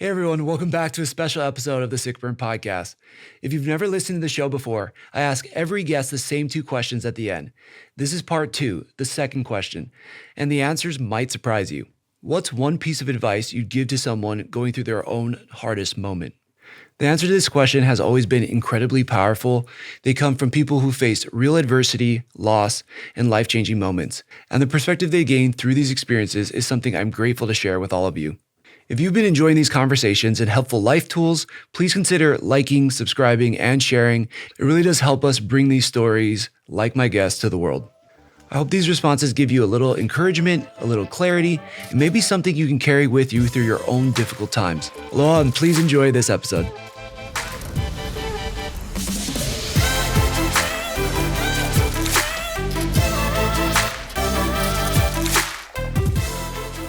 Hey everyone, welcome back to a special episode of the Sick Burn Podcast. If you've never listened to the show before, I ask every guest the same two questions at the end. This is part 2, the second question, and the answers might surprise you. What's one piece of advice you'd give to someone going through their own hardest moment? The answer to this question has always been incredibly powerful. They come from people who faced real adversity, loss, and life-changing moments, and the perspective they gain through these experiences is something I'm grateful to share with all of you. If you've been enjoying these conversations and helpful life tools, please consider liking, subscribing, and sharing. It really does help us bring these stories, like my guests, to the world. I hope these responses give you a little encouragement, a little clarity, and maybe something you can carry with you through your own difficult times. Aloha, and please enjoy this episode.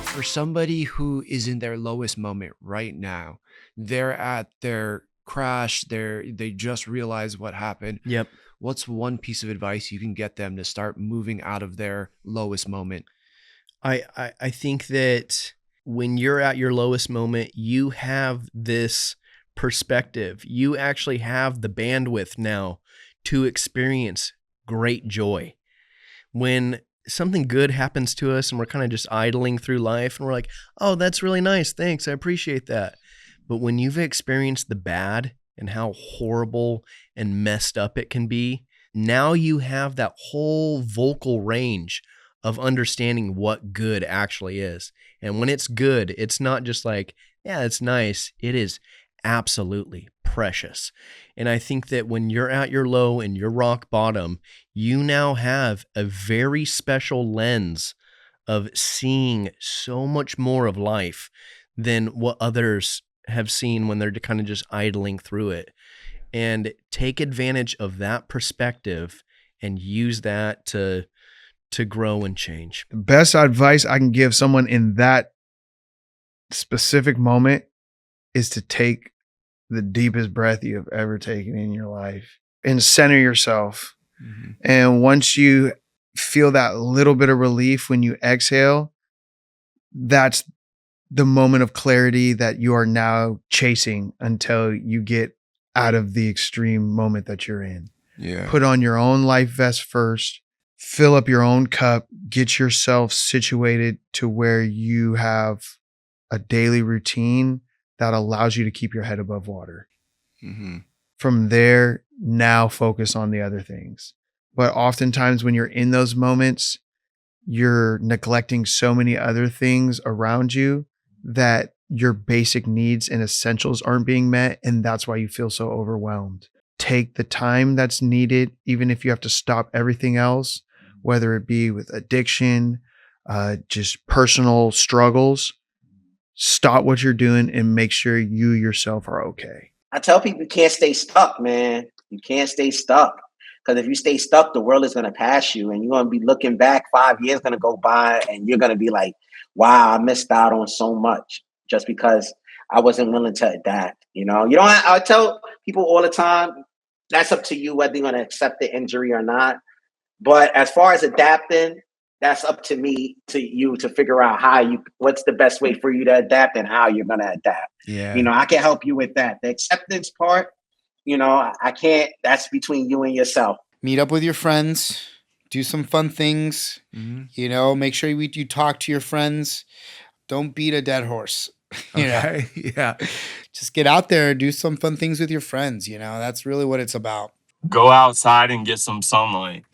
For somebody who is in their lowest moment right now, they're at their crash, they just realized what happened. Yep. What's one piece of advice you can get them to start moving out of their lowest moment? I think that when you're at your lowest moment, you have this perspective. You actually have the bandwidth now to experience great joy. When something good happens to us and we're kind of just idling through life and we're like, oh, that's really nice. Thanks. I appreciate that. But when you've experienced the bad and how horrible and messed up it can be, now you have that whole vocal range of understanding what good actually is. And when it's good, it's not just like, yeah, it's nice. It is absolutely precious. And I think that when you're at your low and your rock bottom, you now have a very special lens of seeing so much more of life than what others have seen when they're kind of just idling through it. And take advantage of that perspective and use that to grow and change. The best advice I can give someone in that specific moment is to take the deepest breath you have ever taken in your life and center yourself. Mm-hmm. And once you feel that little bit of relief when you exhale, that's the moment of clarity that you are now chasing until you get out of the extreme moment that you're in. Yeah. Put on your own life vest first, fill up your own cup, get yourself situated to where you have a daily routine that allows you to keep your head above water. Mm-hmm. From there, now focus on the other things. But oftentimes when you're in those moments, you're neglecting so many other things around you that your basic needs and essentials aren't being met. And that's why you feel so overwhelmed. Take the time that's needed, even if you have to stop everything else, whether it be with addiction, just personal struggles. Stop what you're doing and make sure you yourself are okay. I tell people you can't stay stuck, man. You can't stay stuck. Because if you stay stuck, the world is going to pass you and you're going to be looking back, 5 years going to go by and you're going to be like, wow, I missed out on so much just because I wasn't willing to adapt. I tell people all the time, that's up to you whether you're going to accept the injury or not. But as far as adapting, that's up to me, to you to figure out what's the best way for you to adapt and how you're going to adapt. Yeah. I can help you with that. The acceptance part, I can't, that's between you and yourself. Meet up with your friends, do some fun things, make sure you talk to your friends. Don't beat a dead horse. Okay. Yeah. Just get out there, do some fun things with your friends. That's really what it's about. Go outside and get some sunlight.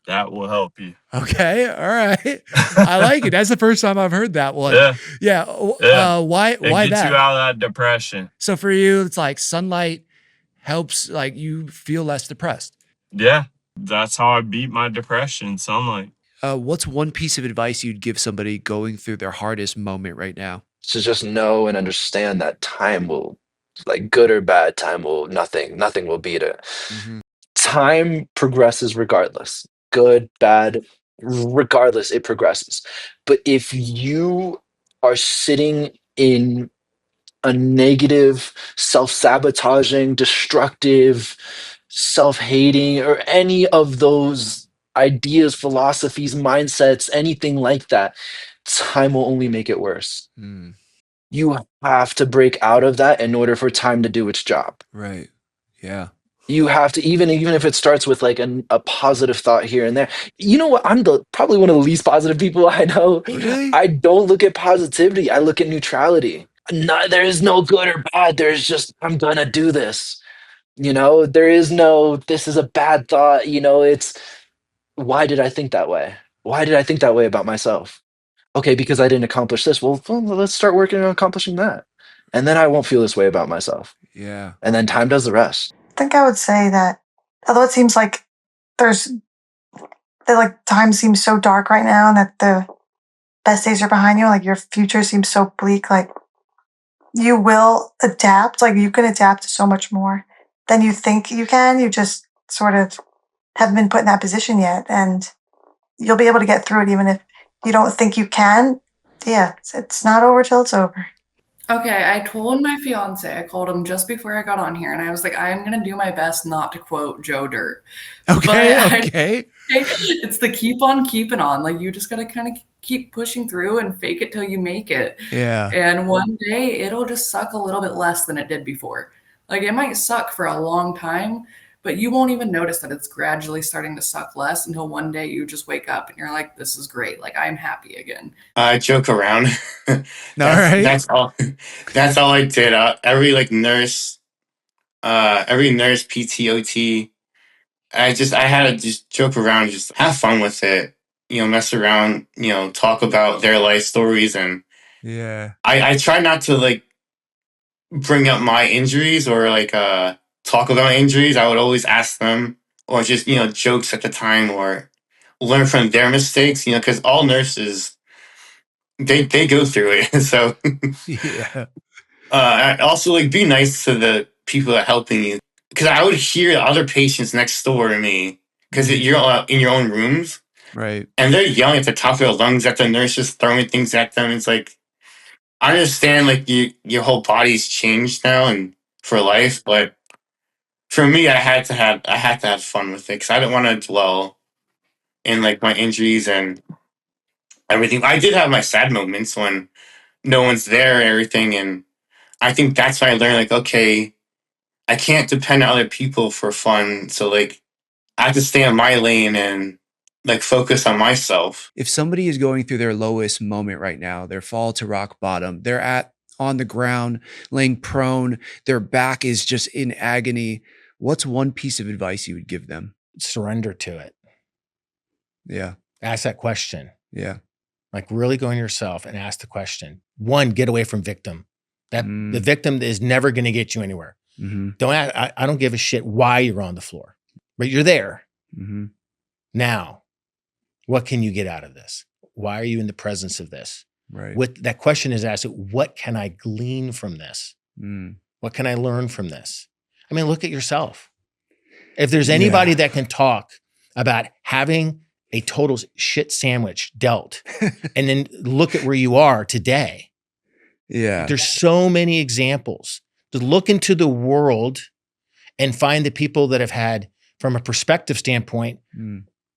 That will help you. Okay. All right. I like it. That's the first time I've heard that one. Yeah. Why It that? gets you out of that depression. So for you, it's like sunlight helps like you feel less depressed. Yeah. That's how I beat my depression, sunlight. What's one piece of advice you'd give somebody going through their hardest moment right now? To just know and understand that time will, like good or bad, nothing will beat it. Mm-hmm. Time progresses regardless. Good, bad, regardless, it progresses. But if you are sitting in a negative, self-sabotaging, destructive, self-hating, or any of those ideas, philosophies, mindsets, anything like that, time will only make it worse. You have to break out of that in order for time to do its job. Right. Yeah. You have to, even if it starts with like a positive thought here and there. You know what? I'm probably one of the least positive people I know. Really? I don't look at positivity. I look at neutrality. There is no good or bad. There's just, I'm gonna do this. There is no, this is a bad thought. It's, why did I think that way? Why did I think that way about myself? Okay, because I didn't accomplish this. Well, let's start working on accomplishing that. And then I won't feel this way about myself. Yeah. And then time does the rest. I think I would say that although it seems like time seems so dark right now and that the best days are behind you, like your future seems so bleak, like you will adapt, like you can adapt to so much more than you think you can. You just sort of haven't been put in that position yet, and you'll be able to get through it even if you don't think you can. Yeah, it's not over till it's over. Okay, I told my fiance, I called him just before I got on here, and I was like, I'm going to do my best not to quote Joe Dirt. Okay. It's the keep on keeping on. Like, you just got to kind of keep pushing through and fake it till you make it. Yeah. And one day, it'll just suck a little bit less than it did before. Like, it might suck for a long time, but you won't even notice that it's gradually starting to suck less until one day you just wake up and you're like, this is great. Like, I'm happy again. I joke around. That's all. That's all I did. Every nurse PTOT. I had to just joke around, just have fun with it. Mess around. Talk about their life stories, and yeah. I try not to bring up my injuries or talk about injuries. I would always ask them, or just jokes at the time, or learn from their mistakes. Because all nurses they go through it. So Yeah. also be nice to the people that are helping you. Because I would hear other patients next door to me, because you're in your own rooms, Right. and they're yelling at the top of their lungs at the nurses, throwing things at them. It's like, I understand your whole body's changed now and for life, but for me, I had to have fun with it, because I didn't want to dwell in my injuries and everything. I did have my sad moments when no one's there and everything, and I think that's when I learned, okay, I can't depend on other people for fun. So I have to stay in my lane and focus on myself. If somebody is going through their lowest moment right now, their fall to rock bottom, they're on the ground, laying prone, their back is just in agony, what's one piece of advice you would give them? Surrender to it. Yeah. Ask that question. Yeah. Really go in yourself and ask the question. One, get away from victim. The victim is never going to get you anywhere. Mm-hmm. I don't give a shit why you're on the floor, but you're there. Mm-hmm. Now, what can you get out of this? Why are you in the presence of this? Right. What that question is asked, what can I glean from this? What can I learn from this? I mean, look at yourself. If there's anybody that can talk about having a total shit sandwich dealt and then look at where you are today. Yeah. There's so many examples. To look into the world and find the people that have had, from a perspective standpoint,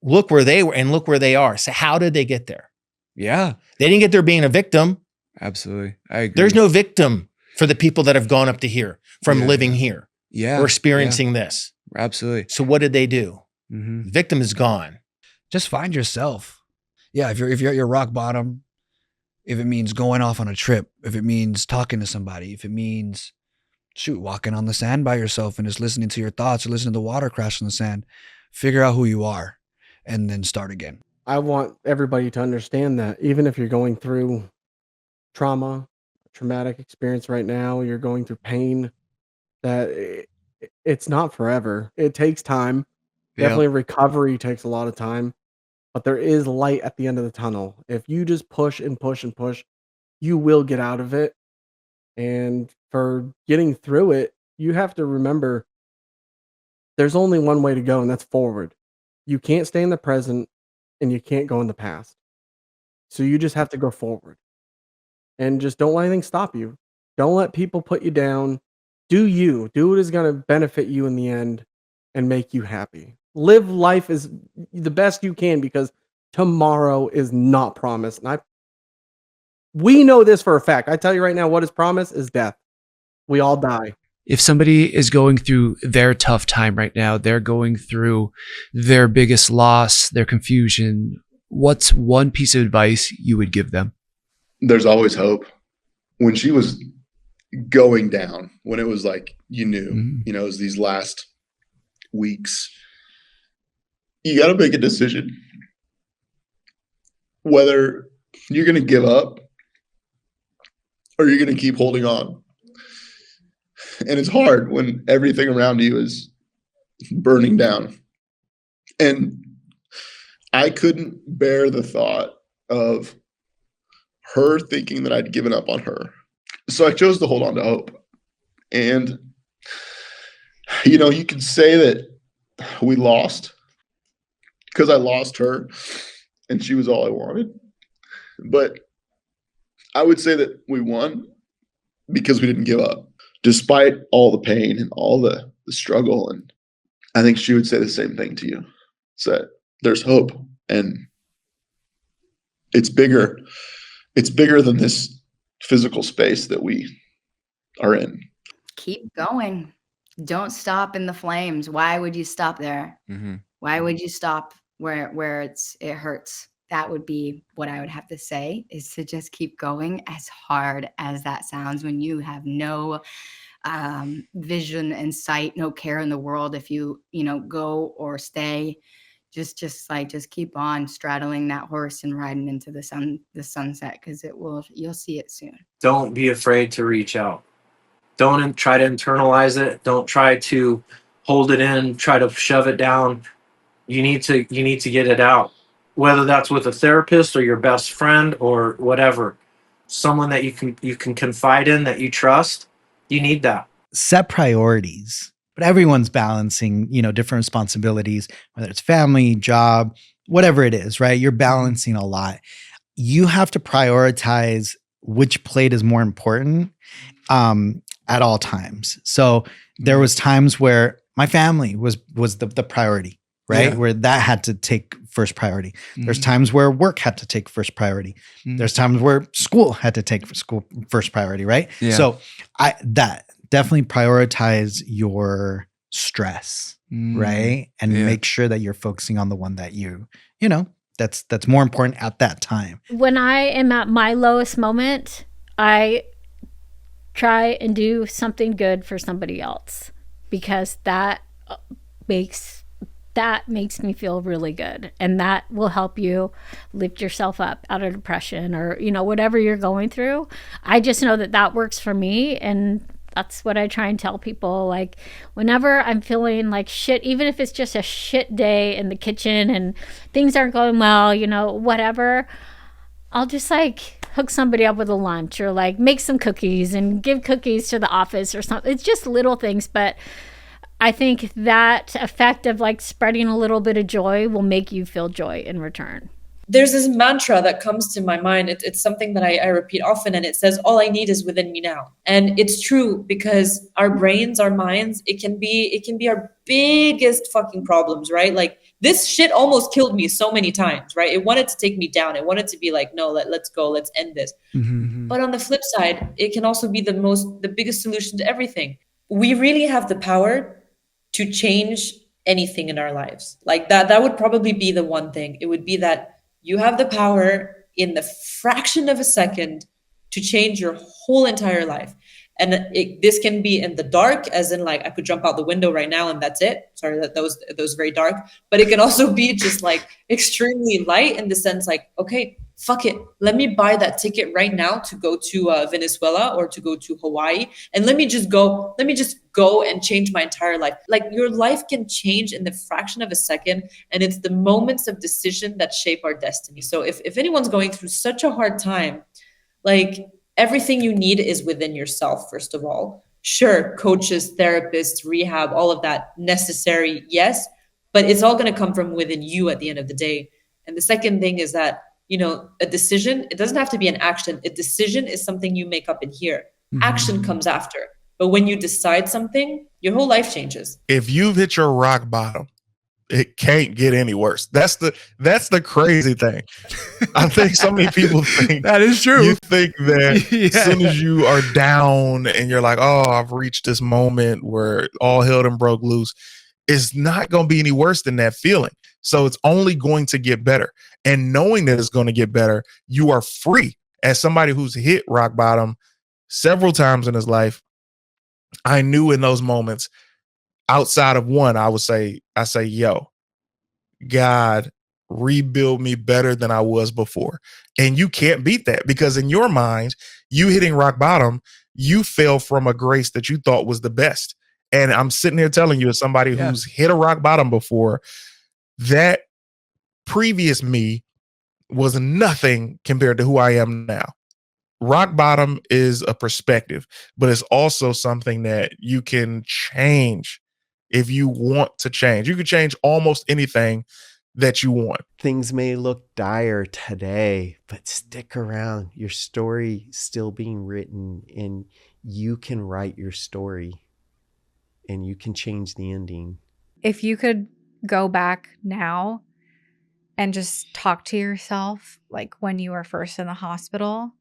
look where they were and look where they are. So how did they get there? Yeah. They didn't get there being a victim. Absolutely. I agree. There's no victim for the people that have gone up to here from living here or experiencing this. Absolutely. So what did they do? Mm-hmm. The victim is gone. Just find yourself. Yeah, if you're at your rock bottom, if it means going off on a trip, if it means talking to somebody, if it means walking on the sand by yourself and just listening to your thoughts or listening to the water crash on the sand, figure out who you are and then start again. I want everybody to understand that even if you're going through traumatic experience right now, you're going through pain, that it's not forever. It takes time. Definitely recovery takes a lot of time, but there is light at the end of the tunnel. If you just push and push and push, you will get out of it. And for getting through it, you have to remember there's only one way to go, and that's forward. You can't stay in the present and you can't go in the past. So you just have to go forward. And just don't let anything stop you. Don't let people put you down. Do you. Do what is going to benefit you in the end and make you happy. Live life as the best you can, because tomorrow is not promised. And I We know this for a fact. I tell you right now, what is promised is death. We all die. If somebody is going through their tough time right now, they're going through their biggest loss, their confusion, what's one piece of advice you would give them? There's always hope. When she was going down, when it was like, you knew, it was these last weeks, you got to make a decision whether you're going to give up or you're going to keep holding on. And it's hard when everything around you is burning down. And I couldn't bear the thought of her thinking that I'd given up on her. So I chose to hold on to hope. And, you can say that we lost because I lost her and she was all I wanted. But I would say that we won because we didn't give up, despite all the pain and all the struggle. And I think she would say the same thing to you. It's that there's hope, and it's bigger. It's bigger than this physical space that we are in. Keep going. Don't stop in the flames. Why would you stop there? Why would you stop where it hurts? That would be what I would have to say, is to just keep going, as hard as that sounds, when you have no vision and sight, no care in the world. If you go or stay, just keep on straddling that horse and riding into the sunset, because you'll see it soon. Don't be afraid to reach out. Don't try to internalize it. Don't try to hold it in, try to shove it down. You need to get it out, whether that's with a therapist or your best friend or whatever, someone that you can confide in, that you trust. You need that. Set priorities, but everyone's balancing, different responsibilities, whether it's family, job, whatever it is, right? You're balancing a lot. You have to prioritize which plate is more important at all times. So there was times where my family was the priority, right? Yeah. Where that had to take first priority. There's times where work had to take first priority. There's times where school had to take first priority, right? Yeah. So that definitely prioritize your stress, right? And make sure that you're focusing on the one that that's more important at that time. When I am at my lowest moment, I try and do something good for somebody else, because that makes me feel really good, and that will help you lift yourself up out of depression or whatever you're going through. I just know that works for me, and that's what I try and tell people. Like, whenever I'm feeling like shit, even if it's just a shit day in the kitchen and things aren't going well, whatever, I'll just hook somebody up with a lunch, or make some cookies and give cookies to the office or something. It's just little things, but I think that effect of spreading a little bit of joy will make you feel joy in return. There's this mantra that comes to my mind. It's something that I repeat often, and it says, all I need is within me now. And it's true, because our brains, our minds, it can be our biggest fucking problems, right? This shit almost killed me so many times, right? It wanted to take me down. It wanted to be no, let's go, let's end this. But on the flip side, it can also be the biggest solution to everything. We really have the power to change anything in our lives. That would probably be the one thing. It would be that you have the power in the fraction of a second to change your whole entire life. And this can be in the dark, as in I could jump out the window right now and that's it. Sorry, that was very dark. But it can also be just extremely light, in the sense okay, fuck it. Let me buy that ticket right now to go to Venezuela or to go to Hawaii. And let me just go and change my entire life. Your life can change in the fraction of a second. And it's the moments of decision that shape our destiny. So if anyone's going through such a hard time, everything you need is within yourself, first of all. Sure, coaches, therapists, rehab, all of that necessary, yes. But it's all going to come from within you at the end of the day. And the second thing is that, a decision, it doesn't have to be an action. A decision is something you make up in here. Action comes after. But when you decide something, your whole life changes. If you've hit your rock bottom it can't get any worse. That's the crazy thing. I think so many people think that is true. You think that Yeah. as soon as you are down and you're like, oh, I've reached this moment where all hell done broke loose, it's not going to be any worse than that feeling. So it's only going to get better. And knowing that it's going to get better, you are free. As somebody who's hit rock bottom several times in his life, I knew in those moments, outside of one, I say, yo, God, rebuild me better than I was before. And you can't beat that, because in your mind, you hitting rock bottom, you fell from a grace that you thought was the best. And I'm sitting here telling you, as somebody who's hit a rock bottom before, that previous me was nothing compared to who I am now. Rock bottom is a perspective, but it's also something that you can change if you want to change. You can change almost anything that you want. Things may look dire today, but stick around. Your story still being written, and you can write your story, and you can change the ending. If you could go back now and just talk to yourself, like when you were first in the hospital,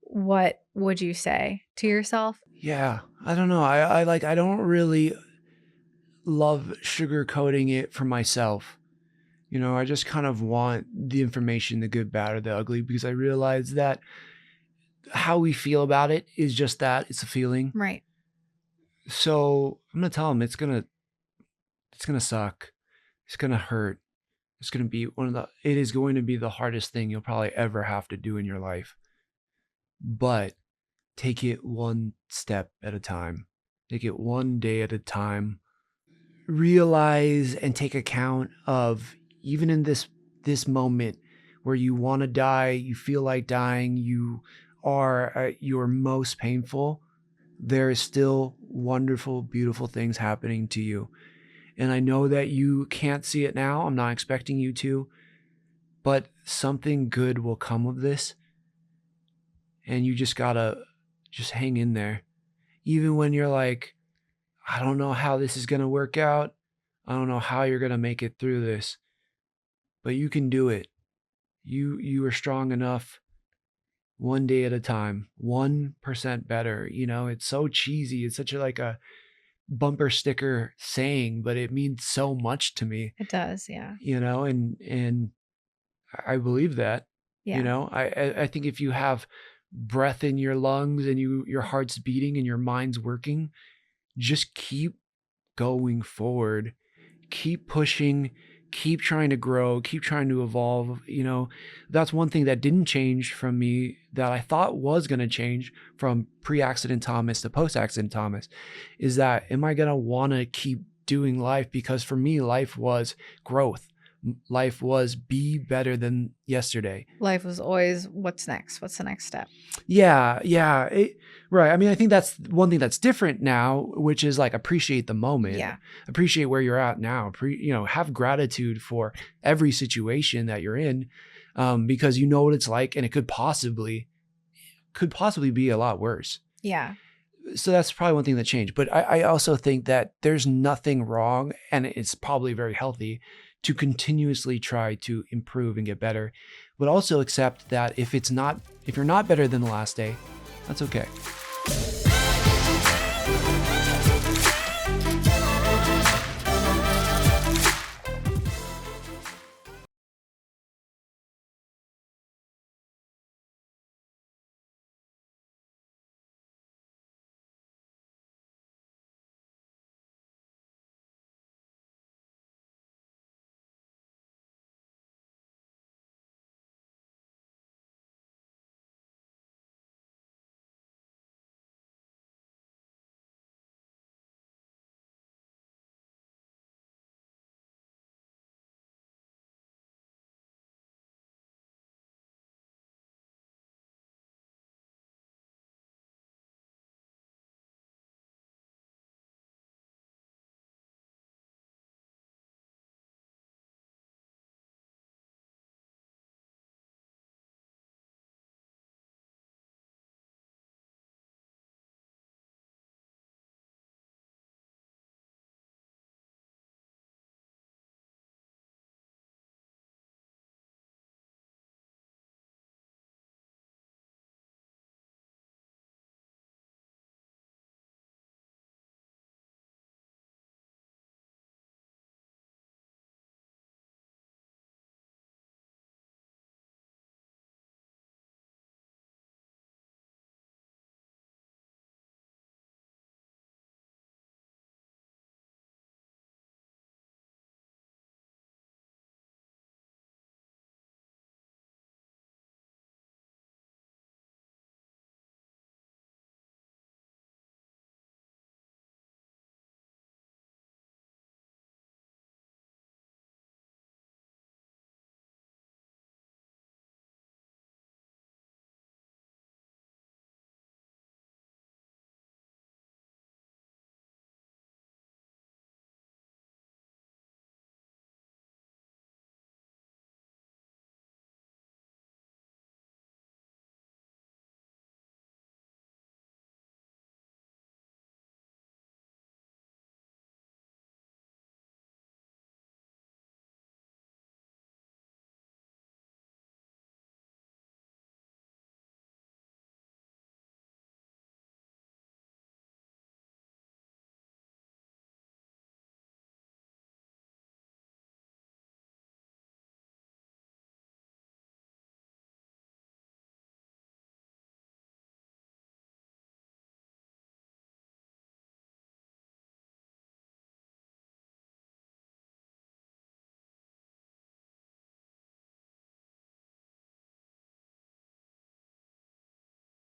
what would you say to yourself? Yeah, I don't know. I don't really love sugarcoating it for myself. You know, I just kind of want the information, the good, bad, or the ugly, because I realize that how we feel about it is just that. It's a feeling. Right. So I'm going to tell them it's going to suck. It's going to hurt. It's going to be it is going to be the hardest thing you'll probably ever have to do in your life. But take it one step at a time. Take it one day at a time. Realize and take account of, even in this moment where you want to die, you feel like dying, you are at your most painful, there is still wonderful, beautiful things happening to you. And I know that you can't see it now. I'm not expecting you to, but something good will come of this. And you just gotta just hang in there. Even when you're like, I don't know how this is going to work out. I don't know how you're going to make it through this, but you can do it. You are strong enough. One day at a time, 1% better. You know, it's so cheesy. It's such a bumper sticker saying, but it means so much to me. It does, yeah. You know, and I believe that. Yeah. You know, I think if you have breath in your lungs and your heart's beating and your mind's working, just keep going forward, keep pushing, keep trying to grow, keep trying to evolve. You know, that's one thing that didn't change from me that I thought was going to change from pre-accident Thomas to post-accident Thomas, is that, am I going to want to keep doing life? Because for me, life was growth. Life was be better than yesterday. Life was always, what's next? What's the next step? Yeah. Right. I mean, I think that's one thing that's different now, which is like, appreciate the moment. Yeah. Appreciate where you're at now. Have gratitude for every situation that you're in, because you know what it's like, and it could possibly be a lot worse. Yeah. So that's probably one thing that changed. But I also think that there's nothing wrong, and it's probably very healthy to continuously try to improve and get better, but also accept that if you're not better than the last day, that's okay.